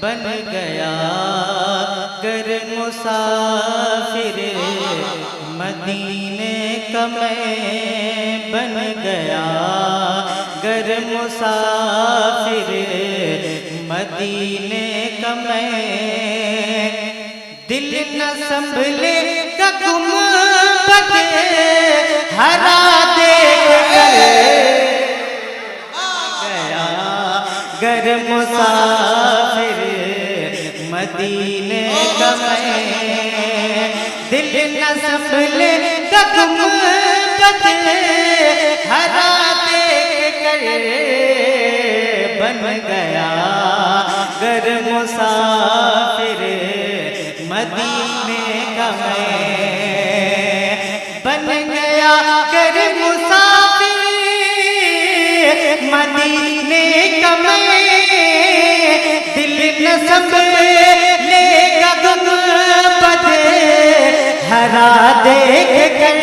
बन गया गर मुसाफिर मदीने का मैं बन गया गर मुसाफिर मदीने का मैं दिल न संभले गुम बदे हरा देख गया गर मुसाफिर मदीने का मैं दिल न संभले गुम बदे हरा देख बन गया गर मुसाफिर मदीने का मैं बन गया गर मुसाफिर मदीने का मैं दिल न संभलेगा गुम बदे हरा देख कर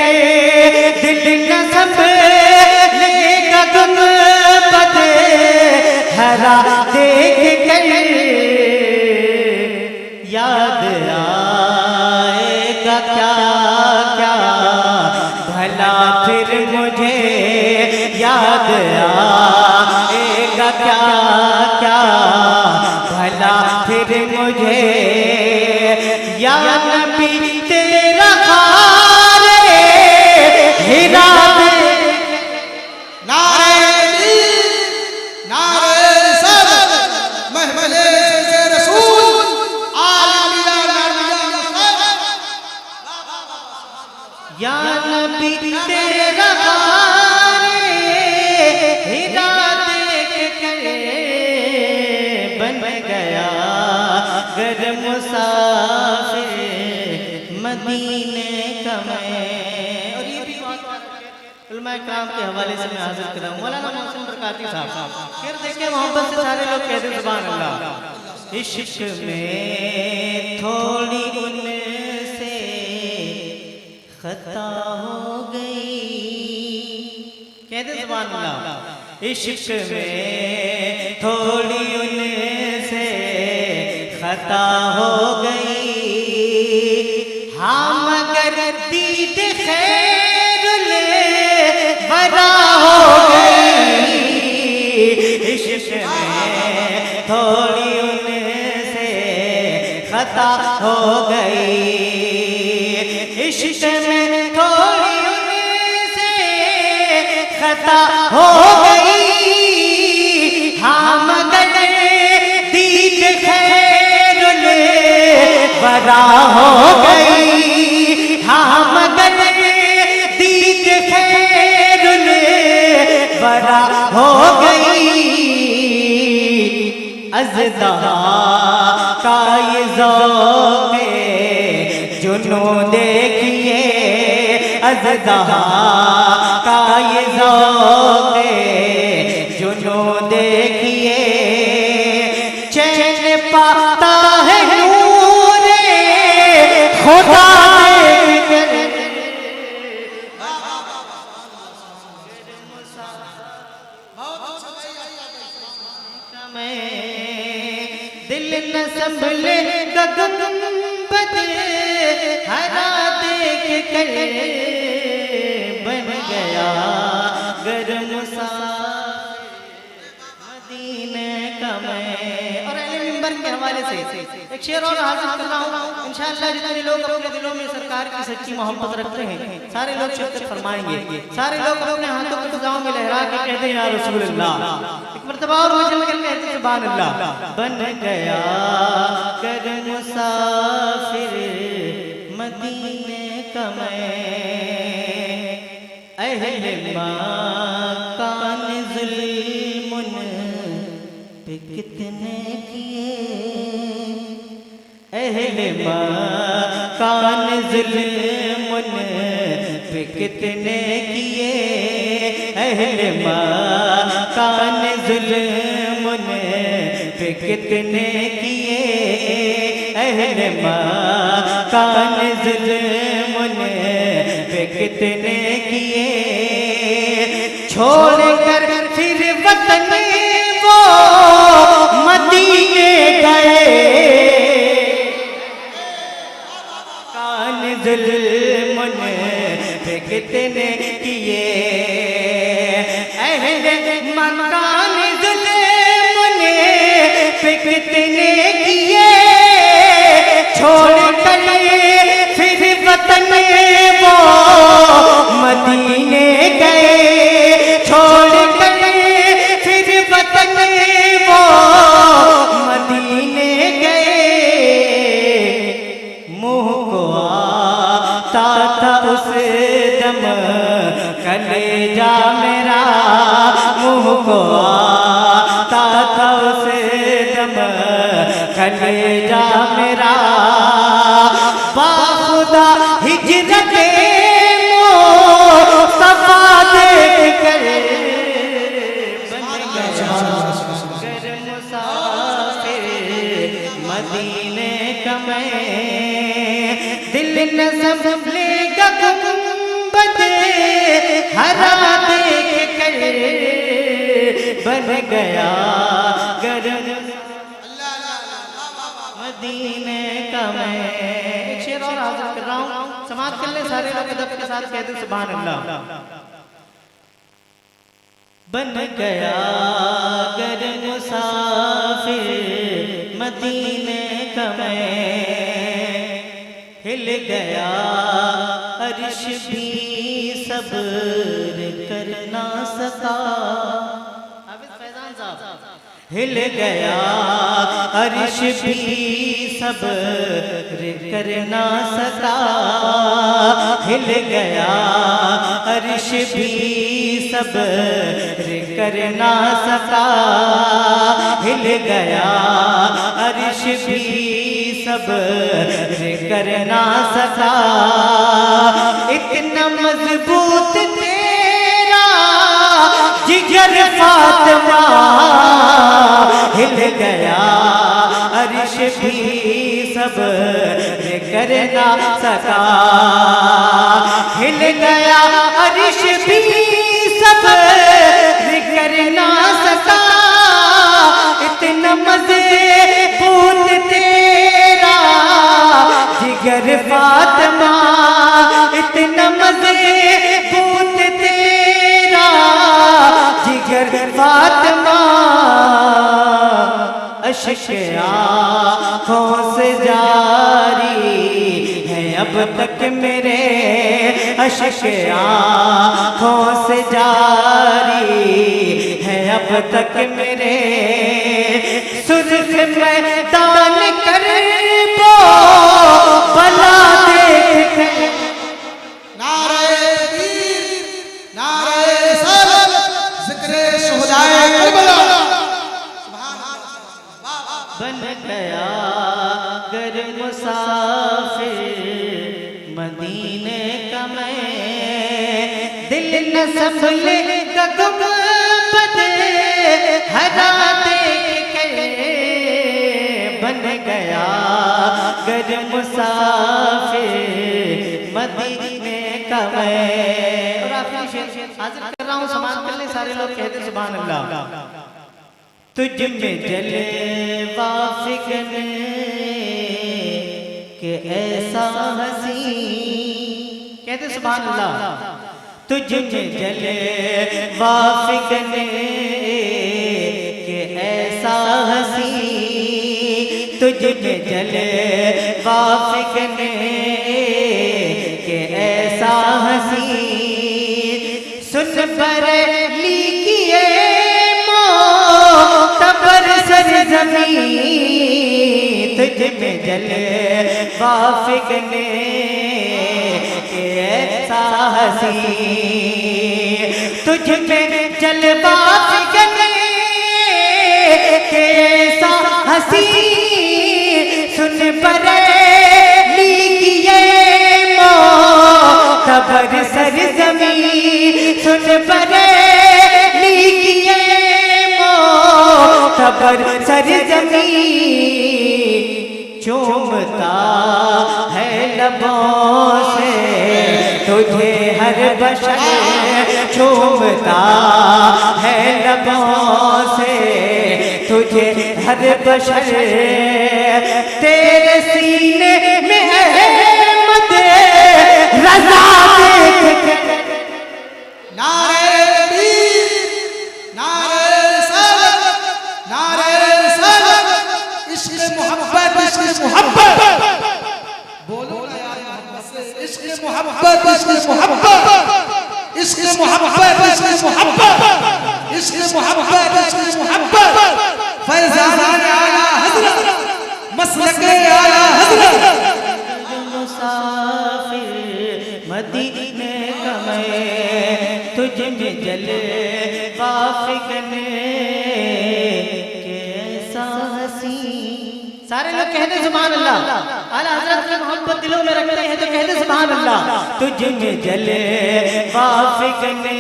दिल न संभलेगा गुम बदे हरा देख कर याद आएगा क्या क्या भला फिर मुझे याद आएगा क्या क्या भला फिर मुझे या नबी तेरा हारे हिरा या नबी तेरा हारे हिरा देख कर बन गया गर मुसाफिर मदीने का मैं। और ये भी उलमा इकराम के हवाले से मैं हाजिर कर रहा हूँ। मौलाना मोहसिन बरकाती साहब फिर देखिए मोहब्बत से सारे लोग कहते सुभान अल्लाह। इश्क में थोड़ी उनसे खता हो गई कहते सुभान अल्लाह। इश्क में थोड़ी उनसे खता हो गई हाँ मगर दीद खैरुल वरा हो गई। इश्क में थोड़ी उनसे खता हो गई इश्क में थोड़ी उनसे खता हो गई हाँ मगर दीद खैरुल वरा हो गई हाँ मगर दीद खैरुल वरा हो गई। अज़दा का ये ज़ौक़े जुनू देखिए अज़दा का ये ज़ौक़े जुनू देखिए चैन पाता है नूरे खुदा दिल न संभले गुंबद हरा देख कर बन गया गर मुसाफिर मदीने का मैं। और अहले मिंबर के हवाले से एक शेर और हाजिर कर रहा हूँ इंशाअल्लाह। जितने लोग अपने दिलों में सरकार की सच्ची मोहब्बत रखते हैं सारे लोग शिरकत फरमाएंगे। सारे लोग अपने हाथों को फिजाओं में लहरा के कहते हैं या रसूल अल्लाह। एक मर्तबा और वजल कर कहते हैं सुभान अल्लाह। बन गया गर मुसाफिर मदीने का मैं अहले मकान ज़ुल्मुन पे कितने किए अहले मकान ज़ुल्मुन पे कितने किए अहले मकान ज़ुल्मुन पे कितने किए अहले मकान ज़ुल्मुन पे कितने किए छोड़ कर फिर वतन वो मदीने गए जुल्म पे कितने किए, अहले मकान जुल्म पे कितने किए, छोड़ कर फिर वतन वो मदीने गए, छोड़ कर फिर वतन वो मदीने गए। मुँह को आता था उस दम कलेजा मेरा, मुँह को आता था उस दम कलेजा मेरा, बाखुदा हिजरत मुस्तफा देख कर बन गया गर मुसाफिर मदीने का मैं, दिल न संभलेगा गुंबद हरा देख कर बन गया गर मदीने का मैं। एक शेर और हाजिर कर रहा हूँ, समाप्त कर ले सारे लोग अदब के साथ कह दो सुभान अल्लाह। बन गया गर मुसाफिर मदीने का मैं, हिल गया अर्श भी सब्र कर ना सका, हिल गया अर्श भी सब्र कर ना सका, हिल गया अर्श भी सब्र कर ना सका, हिल गया अर्श भी सब्र कर ना सका, इतना मजबूत तेरा जिगर फातिमा, हिल गया अर्श भी सब्र कर ना सका, हिल गया अर्श भी सब्र कर ना सका, इतना मजबूत तेरा जिगर फातिमा, इतना मजबूत तेरा जिगर फातिमा, अश्क आँखों से जारी है अब तक मेरे, अश्क आँखों से जारी है अब तक मेरे, सुर्ख मैदान कर वो भला देख कर, नारे तकबीर, नारे रिसालत, ज़िक्रे शुहदाए करबला। बन गया गर मुसाफिर मदीने का मैं, दिल न संभलेगा गुंबद हरा देख कर बन गया गर मुसाफिर मदीने का मैं। और आखिरी शेर हाजिर कर रहा हूँ, समाप्त कर ले सारे लोग कहते सुभान अल्लाह। तुझ में जलवा फिक्र के ऐसा हसी, कहते सुभान अल्लाह। तुझ में जलवा फिक्र के ऐसा हसी, तुझ में जलवा फिक्र के ऐसा हसी, सुन बरेली किए तबर सरज़मीं, तुझ में जलवा फिक्र के ऐसा हसी, तुझ में जलवा फिक्र के ऐसा हसी, सुन बरेली किए तबर सरज़मीं, सुन बरेली किए खबर सरज़मीं, चूमता है लबों से तुझे हर बशर, चूमता है लबों से तुझे हर बशर, तेरे सीने में अहमद मोहब्बत इश्क़ मोहब्बत इश्क़ मोहब्बत इश्क़ मोहब्बत इश्क़ मोहब्बत इश्क़ मोहब्बत फैज़ान आला हज़रत मसलक आला हज़रत मुसाफिर मदीने का मैं तुझ में जले वाफ़िकने कैसा हसी। सारे लोग कहते सुभान अल्लाह। आला हज़रत की मोहब्बत दिलों में रखते हैं तो कहते सुभान अल्लाह। तुझ में जले वाफ़िकने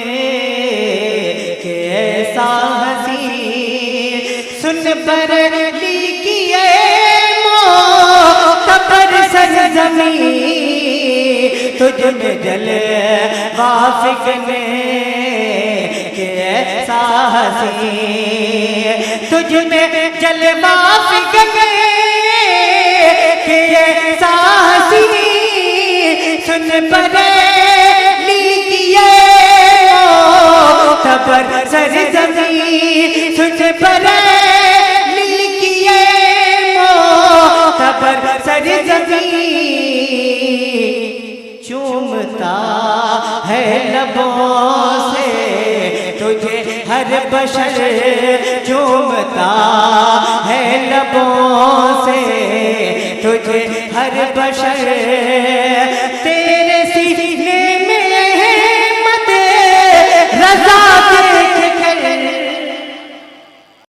कैसा हसी सुन पर लिखिए मोतबर सरज़मीं तुझ में जले वाफ़िकने कैसा हसी तुझ में जले वाफ़िकने कैसा हसी सुन पर लिखिए मोतबर सरज़मीं सुन पर लिखिए मोतबर सरज़मीं चूमता है लबों से तुझे हर बशर चूमता है लबों से तुझे हर बशर